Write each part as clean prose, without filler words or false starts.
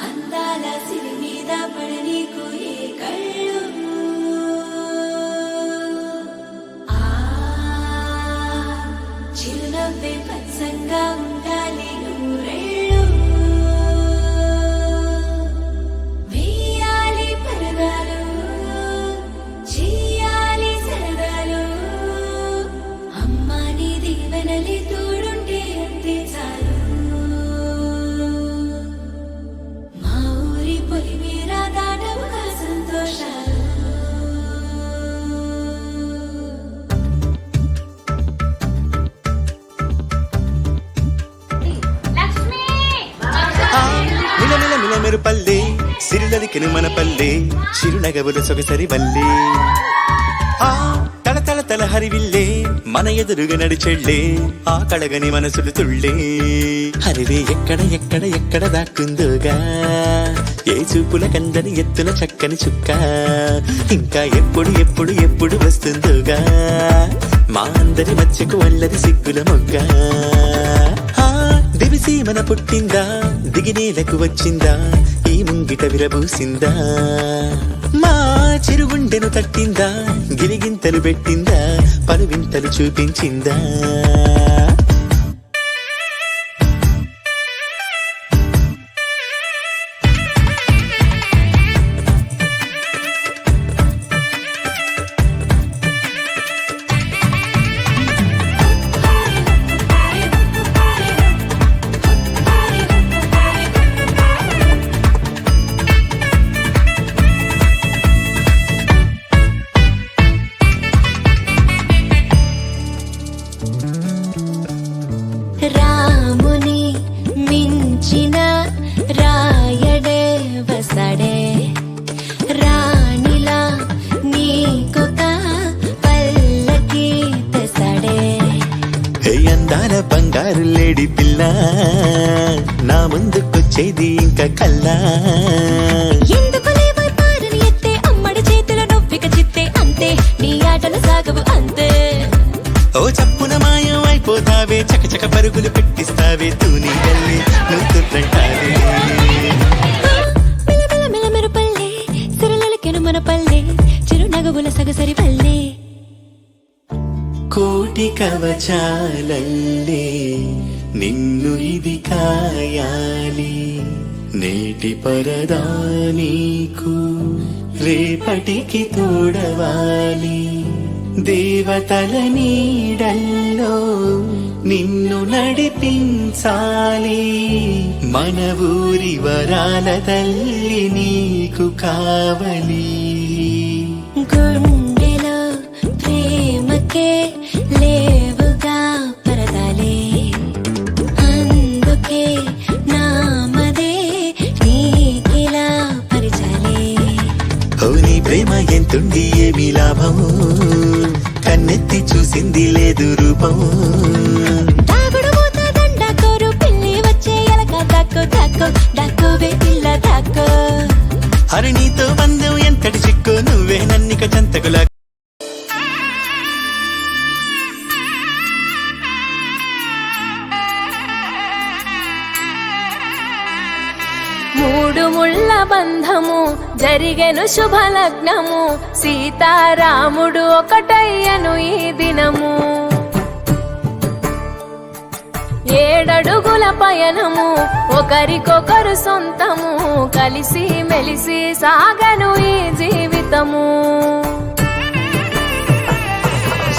అందాల సిరి మీద పడనీకు ఏ కళ్ళు చిరునవ్వే పచ్చంగా ఉండాలి నూరేళ్ళు వేయాలి పరదాలు చెయ్యాలి సరదాలు అమ్మా నీ దీవెనలి తోడుంటే అంతే చాలు మా ఊరి పొలి మీద దాటవుగా సంతోషాలు మెరుపల్లే సిరులలికెను మన పల్లె చిరునగవుల సొగసరి వల్లే ఆ తల తల తల హరివిల్లే మన ఎదురుగా నడిచెళ్ళే ఆ కళగని మనసులు తుళ్ళే హరివే ఎక్కడ ఎక్కడ ఎక్కడ దాక్కుందోగా ఏ చూపుల కందని ఎత్తుల చక్కని చుక్క ఇంకా ఎప్పుడు ఎప్పుడు ఎప్పుడు వస్తుందోగా మా అందరి మధ్యకు వల్లది సిగ్గుల మొగ్గ దివిసి మన పుట్టిందా దిగినేలకు వచ్చిందా ఈ ముంగిట విరబూసిందా మా చిరుగుండెను తట్టిందా గిరిగింతలు పెట్టిందా పలువింతలు చూపించిందా రాముని మించిన రాయడే వసడే రాణిలా నీకొక పల్లకి తెసడే అందాల బంగారు లేడి పిల్ల నా ముందుకొచ్చేది ఇంకా కల్లా ఎందుకు లేవై పారని ఎత్తే అమ్మడి చేతుల నొప్పిక చిత్తే అంతే నీ ఆటలు సాగవు అంతే ఓ చప్పున మాయం అయిపోతావే చకచక పరుగులు పెట్టిస్తావే తూని గల్లి నువ్వు తుర్రంటావే మెలమెల మెలమెరు పల్లె సిరలకెను మన పల్లె చిరునగవుల సగసరి పల్లె కోటి కవచాలల్లే నిన్ను ఇది కాయాలి నేటి పరదా నీకు రేపటికి తోడవాలి దేవతల నీడల్లో నిన్ను నడిపించాలి మన ఊరి వరాల తల్లి నీకు కావలి గుండెలో ప్రేమకే లేవుగా పరదాలే అందుకే నామదే నీకిలా పరిచాలే ఓ నీ ప్రేమ ఎంతుండి ఏమి లాభము కన్నెత్తి చూసింది లేదు రూపము దాగుడు మూత దండాకోరు పిల్లి వచ్చే ఎలక దాక్కో దాక్కో దాక్కోవే పిల్ల దాక్కో హరి నీతో బంధం ఎంతటి చిక్కు నువ్వే నన్నిక చంతకులా మూడు ముళ్ళ బంధము జరిగెను శుభలగ్నము సీతారాముడు ఒకటయ్యను ఈ దినము 7 అడుగుల పయనము ఒకరికొకరు సొంతము కలిసి మెలిసి సాగను ఈ జీవితము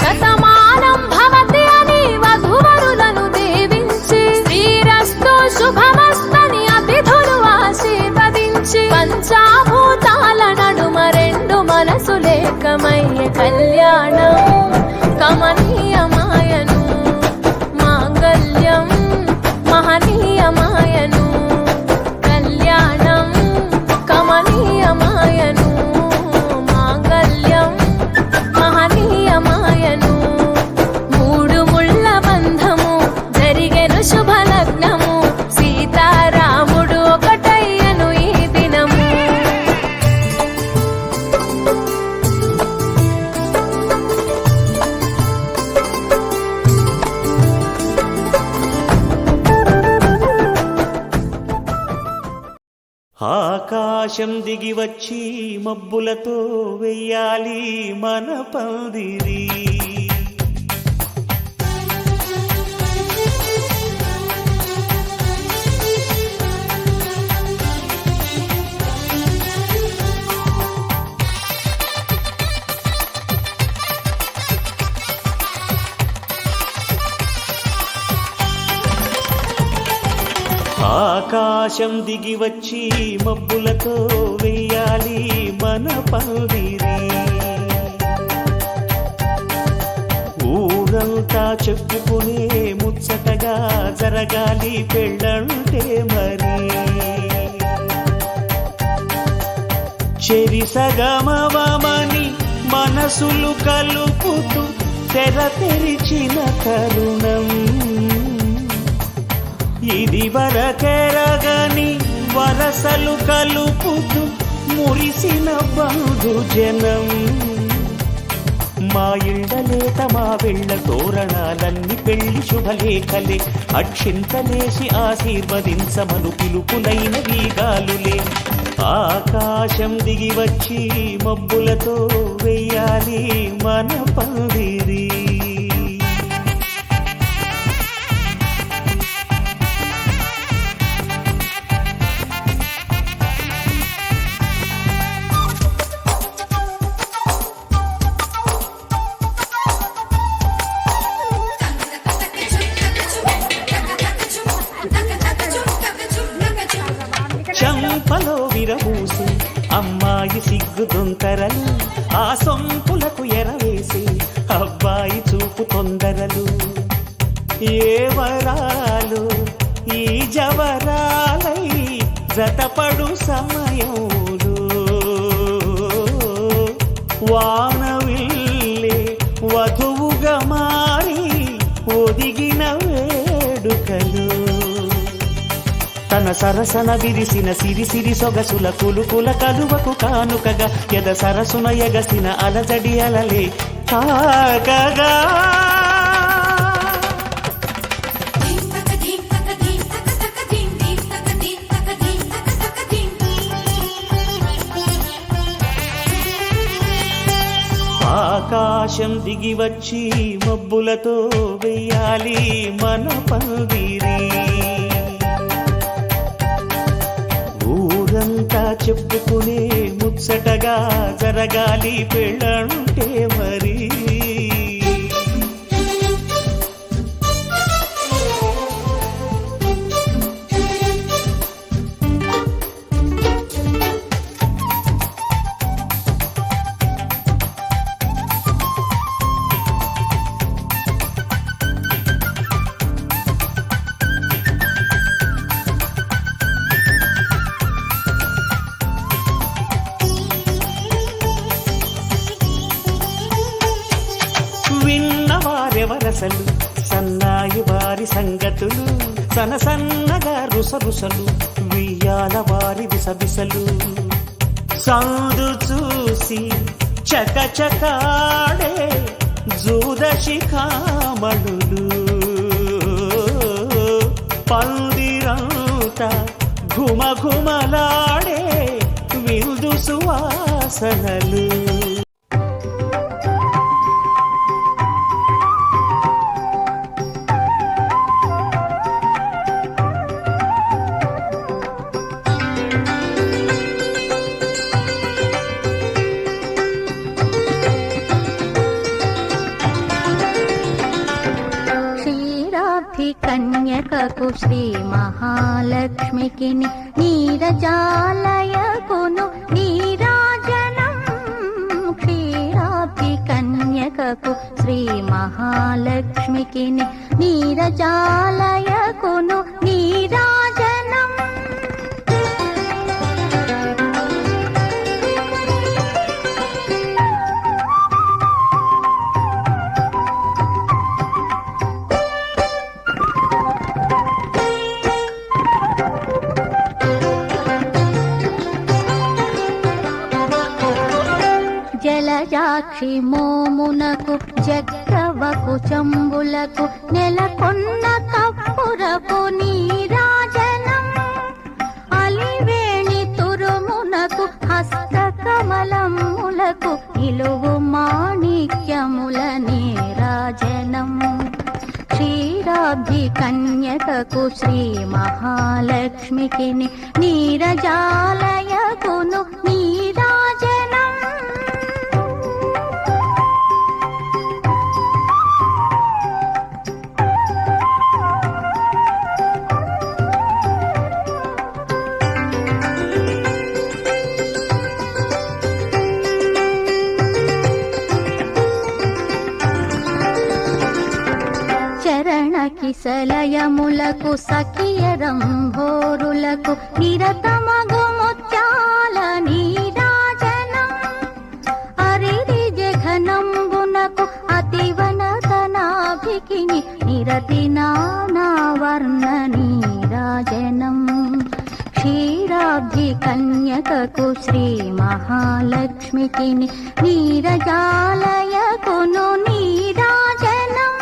శతమానం భవతి అని వధువరులను దీవించి శ్రీరస్తు శుభమస్తని అతిథులు ఆశీర్వదించి పంచాభూతాల నడుమ 2 మనసులేకమయ్య కళ్యాణం కమనీయమాయను మాంగళ్యం మహనీయమాయను కళ్యాణం కమనీయమాయను మాంగళ్యం మహనీయమాయను 3 ముళ్ళ బంధము జరిగెను శుభలగ్నము సీతారాముడు ఒకటయ్యను ఈ దినము ఆకాశం దిగి వచ్చి మబ్బులతో వెయ్యాలి మన పందిరి. ఆకాశం దిగి వచ్చి మబ్బులతో వెయ్యాలి మన పందిరి. ఊరంతా చెప్పుకునే ముచ్చటగా జరగాలి పెళ్ళంటే మరి. చెరిసగమవమని మనసులు కలుపుతూ తెర తెరిచిన తరుణం. ఇది వరకెరగని వరసలు కలుపుతూ మురిసిన బంధుజనం. మా ఇళ్ళలేత మా వెళ్ళ తోరణాలన్నీ పెళ్లి శుభలేఖలే. అక్షింతలేసి ఆశీర్వదించమను పిలుపులైన వీగాలులే. ఆకాశం దిగి వచ్చి మబ్బులతో వెయ్యాలి మన పందిరి. చంపలో విరమూసి అమ్మాయి సిగ్గు దొంతరలు. ఆ సొంపులకు ఎరవేసి అబ్బాయి చూపు తొందరలు. ఏ వరాలు ఈ జవరాలై జతపడు సమయంలో. వానవిల్లే వధువుగా మారి ఒదిగిన వేడుకలు. తన సరసన విరిసిన సిరిసిరి సొగసుల కులుకుల కలువకు కానుకగా ఎద సరసున ఎగసిన అలజడి అలలే తాకగా. ఆకాశం దిగి వచ్చి మబ్బులతో వెయ్యాలి మన పందిరి. ఊరంతా చెప్పుకునే ముచ్చటగా జరగాలి పెళ్ళంటే మరి. విన్నవారెవరసలు సన్నాయి వారి సంగతులు. సనసన్నగా రుసరుసలు వియ్యాల వారి విసవిసలు. సందు చూసి చకచకాడే జూదశిఖామణులు. పందిరంతా ఘుమఘుమలాడే విందు సువాసనలు. కన్యకకు శ్రీ మహాలక్ష్మికి నీరజాలయకును నీరాజనం. క్షీరాబ్ది కన్యకకు శ్రీ మహాలక్ష్మికి నీరజాలయకును నీరాజనం. జలజాక్షి మోమునకు జగ్రవకు చంబులకు నెలకొన్న కప్పురపు నీరాజనం. అలివేణి వెలుగు మాణిక్యముల నీరాజనం క్షీరాబ్ది కన్యకకు శ్రీ మహాలక్ష్మికి నీరజాలయకును నీరాజనం చరణ కిసలయములకు సఖియరంభోరులకు నిరతమగు ముత్యాల నీరాజనం అరిరి జఘనంబునకు అతివనతనాభికి నిరతి నానావర్ణ నీరాజనం క్షీరాబ్ది కన్యకకు శ్రీ మహాలక్ష్మికి నీరజాలయకును నీరాజనం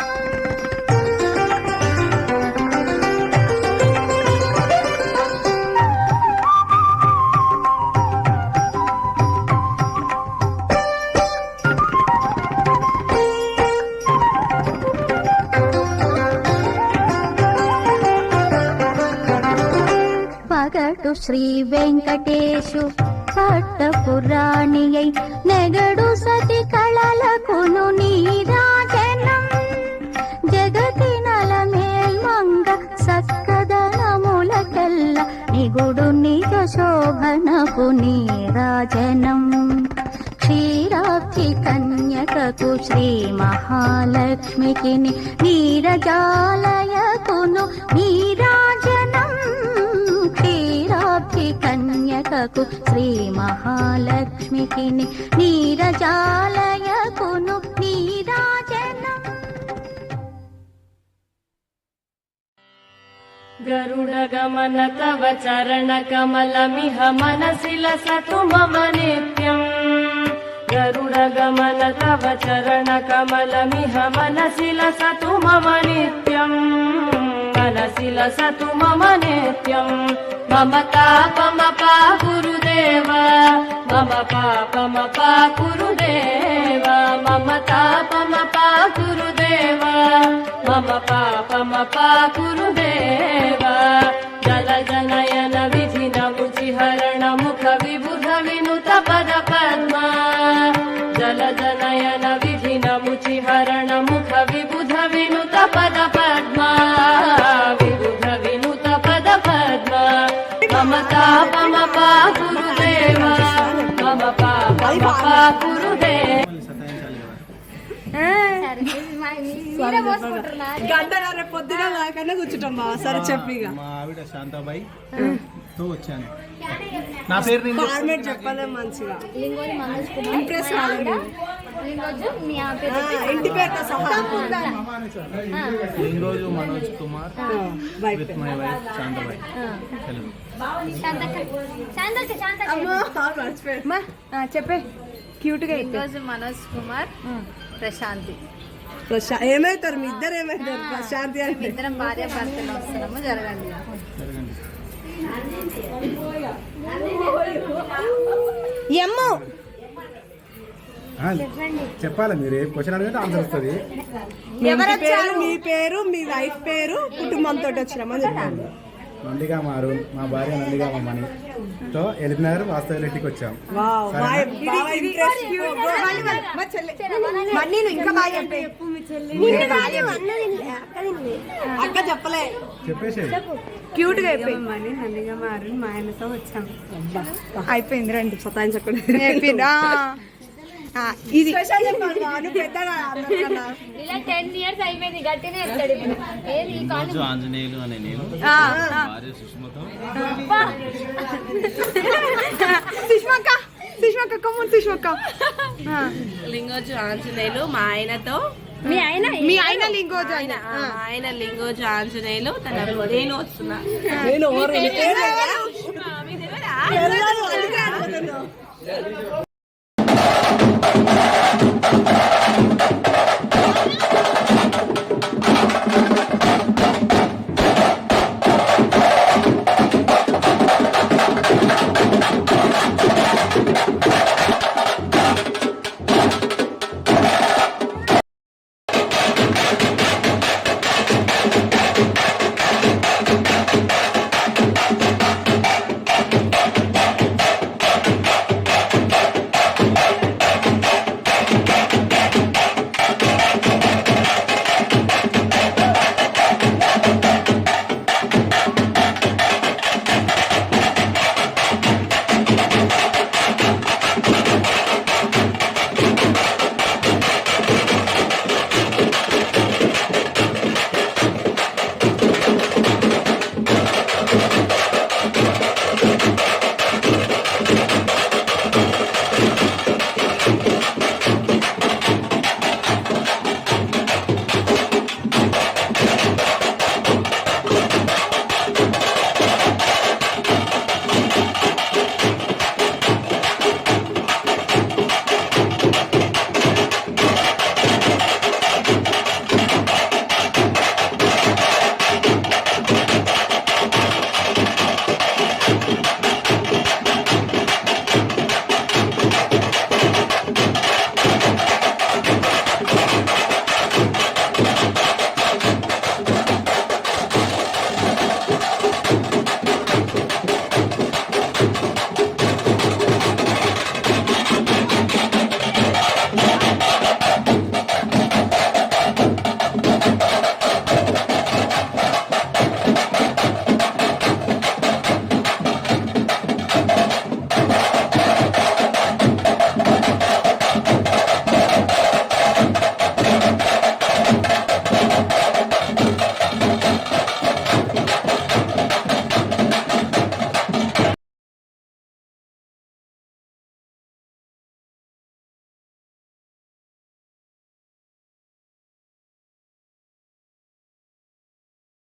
పగడు శ్రీ వెంకటేశు పట్టపురాణియై నెగడు సతి కళలకును నీరాజనం జగతి నలమేల్మంగ సక్కదనములకెల్ల నిగుడు నిజ శోభనపు నీరాజనం క్షీరాబ్ది కన్యకకు శ్రీ మహాలక్ష్మికి నీరజాలయకును నీరాజనం క్షీరాబ్ది కన్యకకు శ్రీ మహాలక్ష్మికి నీరజాలయకును నీరాజనం गरुडगमन तव चरणकमलमिह मनसि लसतु मम नित्यम् गरुडगमन तव चरणकमलमिह मनसि लसतु मम नित्यम् मनसि लसतु मम नित्यम् मम तापमपा गुरुदेव मम पापमपा गुरुदेव मम तापमपा गुरुदेव मम पापमपा गुरुदेव जलजनयन विधिनमुचिहरण मुख विबुध विनुत पद पद्मा जलजनयन विधिनमुचिहरण मुख विबुध विनुत पद पद्मा विबुध विनुत पद पद्मा मम तापमपा गुरुदेव मम पापमपा गुरुदेव గంటన్నర పొద్దున దాకానే కూర్చుంటాం బావ. సరే చెప్పి ఇక. మా ఆవిడ శాంతాబాయి తో వచ్చాను. నా పేరు ఫార్మేట్ చెప్పలే మంచిగా ఇంప్రెస్ కాలేదు. ఇంటి పేరు Lingoju Manoj Kumar with my wife Shantabai. చెప్పే క్యూట్ గా ఈరోజు మనోజ్ కుమార్ ప్రశాంతి ఏమైతారు మీ ఇద్దరు ఏమైతారు ప్రశాంతి అంటే ఇద్దరం భార్య భర్తలు వస్తున్నాము జరగండి ఎమ్మో చెప్పాలి మీరు ఏ క్వశ్చన్ అడిగితే ఆన్సర్ వస్తుంది. మీ పేరు మీ వైఫ్ పేరు కుటుంబంతో వచ్చినామని చెప్పండి. నందిగా మారు మా భార్య నందిగా మమ్మని తో ఎలిపినారు వాస్తవాలకి వచ్చాం. అక్క చెప్పలే చెప్పేసి క్యూట్ గా అయిపోయింది. నందిగా మారు మా ఆయనతో వచ్చాం. అయిపోయింది రండి సతాయించకుండా అయిపోయిందా. ఇది ఇలా 10 years అయిపోయింది గట్టినే ఎత్తాడు ఇప్పుడు. ఏది ఈ కాలేజ్ ఆంజనేయులు అనే నేను భార్య సుష్మతో సుష్మక్క కమ్మన్ సుష్మక్క లింగోజు ఆంజనేయులు మా ఆయనతో మీ ఆయన లింగోజు ఆయన లింగోజు ఆంజనేయులు తన నేను వస్తున్నా. నేను